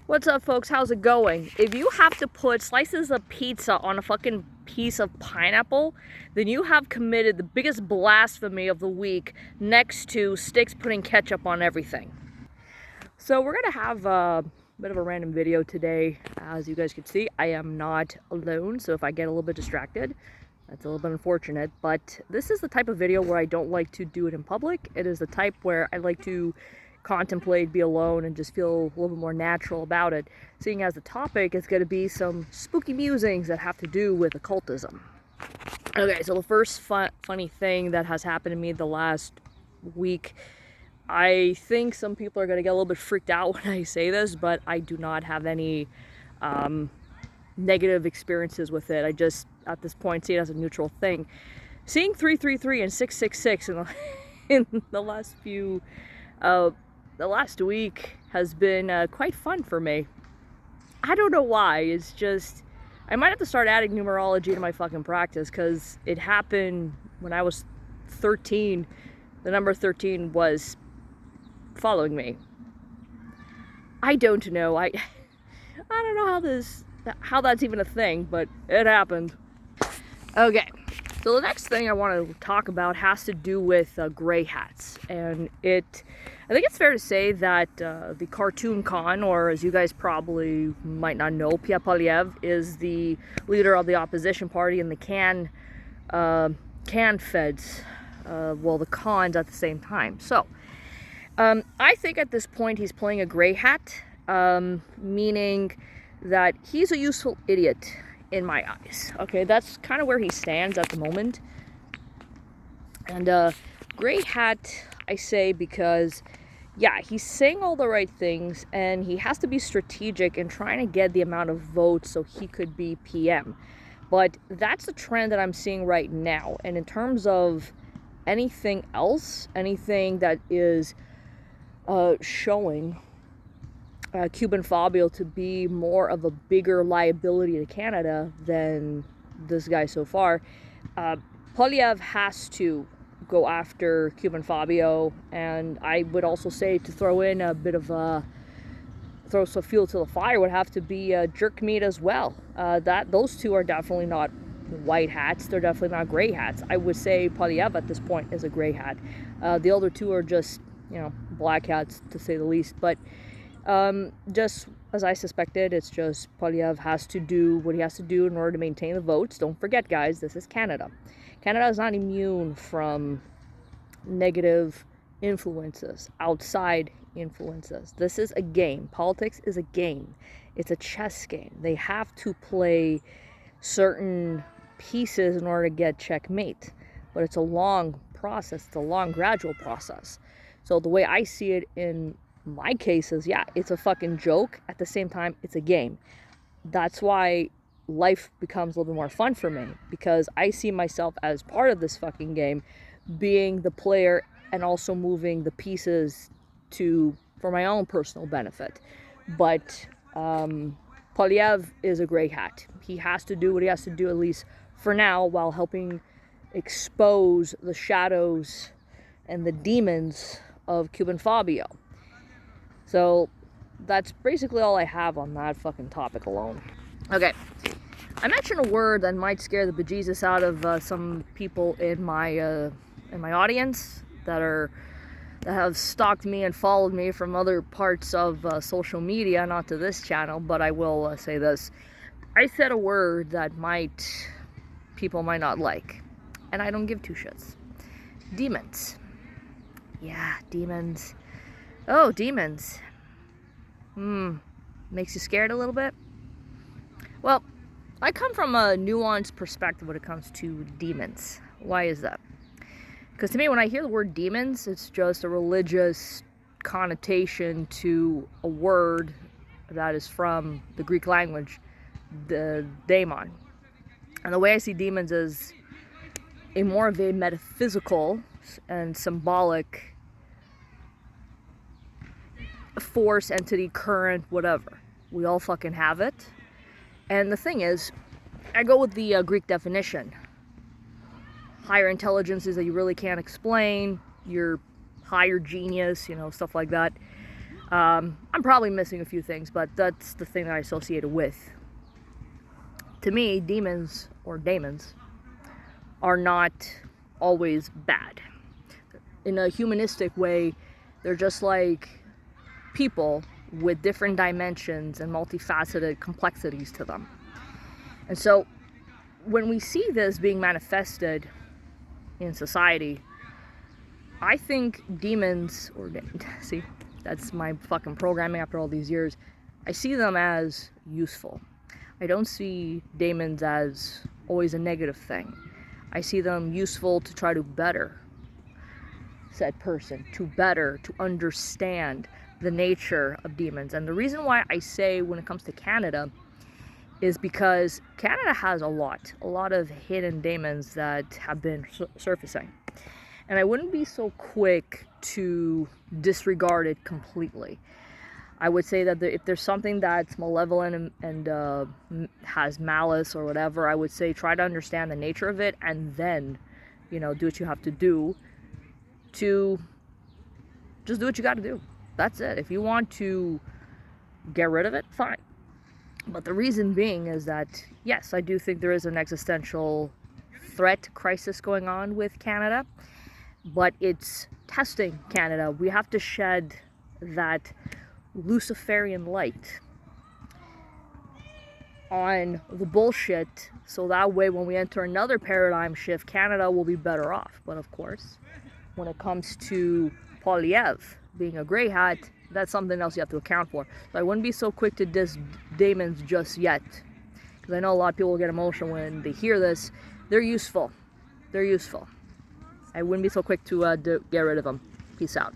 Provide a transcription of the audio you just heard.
What's up, folks? How's it going? If you have to put slices of pizza on a fucking piece of pineapple, then you have committed the biggest blasphemy of the week next to Sticks putting ketchup on everything. So we're gonna have a bit of a random video today. As you guys can see, I am not alone, so if I get a little bit distracted, that's a little bit unfortunate, but this is the type of video where I don't like to do it in public. It is the type where I like to contemplate, be alone, and just feel a little bit more natural about it, seeing as the topic is going to be some spooky musings that have to do with occultism. Okay, so the first funny thing that has happened to me the last week, I think some people are going to get a little bit freaked out when I say this, but I do not have any negative experiences with it. I just, at this point, see it as a neutral thing. Seeing 333 and 666 in the last few the last week has been quite fun for me. I don't know why. It's just, I might have to start adding numerology to my fucking practice, because it happened when I was 13. The number 13 was following me. I don't know. I don't know how that's even a thing, but it happened. Okay. So the next thing I want to talk about has to do with gray hats, and I think it's fair to say that the cartoon Khan, or as you guys probably might not know, Pierre Poilievre is the leader of the opposition party, and the can feds, well, the Khans at the same time. So I think at this point he's playing a gray hat, meaning that he's a useful idiot in my eyes. Okay, that's kind of where he stands at the moment. And gray hat, I say, because yeah, he's saying all the right things, and he has to be strategic in trying to get the amount of votes so he could be PM. But that's the trend that I'm seeing right now. And in terms of anything else, anything that is showing Cuban Fabio to be more of a bigger liability to Canada than this guy so far, Poilievre has to go after Cuban Fabio, and I would also say to throw in a bit of throw some fuel to the fire would have to be jerk meat as well. Those two are definitely not white hats. They're definitely not gray hats. I would say Poilievre at this point is a gray hat. The other two are just, black hats, to say the least. But just as I suspected, it's just Poilievre has to do what he has to do in order to maintain the votes. Don't forget, guys, this is Canada. Canada is not immune from negative influences, outside influences. This is a game. Politics is a game. It's a chess game. They have to play certain pieces in order to get checkmate. But it's a long process. It's a long, gradual process. So the way I see it in my case is, yeah, it's a fucking joke. At the same time, it's a game. That's why life becomes a little bit more fun for me, because I see myself as part of this fucking game, being the player and also moving the pieces for my own personal benefit. But Poilievre is a gray hat. He has to do what he has to do, at least for now, while helping expose the shadows and the demons of Cuban Fabio. So that's basically all I have on that fucking topic alone. Okay, I mentioned a word that might scare the bejesus out of some people in my audience that have stalked me and followed me from other parts of social media, not to this channel, but I will say this. I said a word that people might not like, and I don't give two shits. Demons. Yeah, demons. Oh, demons. Makes you scared a little bit? Well, I come from a nuanced perspective when it comes to demons. Why is that? Because to me, when I hear the word demons, it's just a religious connotation to a word that is from the Greek language, the daemon. And the way I see demons is a more of a metaphysical and symbolic force, entity, current, whatever. We all fucking have it. And the thing is, I go with the Greek definition. Higher intelligences that you really can't explain, your higher genius, stuff like that. I'm probably missing a few things, but that's the thing that I associate it with. To me, demons or daemons are not always bad. In a humanistic way, they're just like people with different dimensions and multifaceted complexities to them. And so when we see this being manifested in society, I think demons, or see, that's my fucking programming after all these years, I see them as useful. I don't see daemons as always a negative thing. I see them useful to try to better said person, to understand the nature of demons. And the reason why I say when it comes to Canada is because Canada has a lot of hidden daemons that have been surfacing. And I wouldn't be so quick to disregard it completely. I would say that if there's something that's malevolent and has malice or whatever, I would say try to understand the nature of it and then, do what you have to do to just do what you got to do. That's it. If you want to get rid of it, fine. But the reason being is that, yes, I do think there is an existential threat crisis going on with Canada, but it's testing Canada. We have to shed that Luciferian light on the bullshit, so that way when we enter another paradigm shift, Canada will be better off. But of course, when it comes to Polyev being a grey hat, that's something else you have to account for. So I wouldn't be so quick to diss daemons just yet, because I know a lot of people will get emotional when they hear this. They're useful. I wouldn't be so quick to get rid of them. Peace out.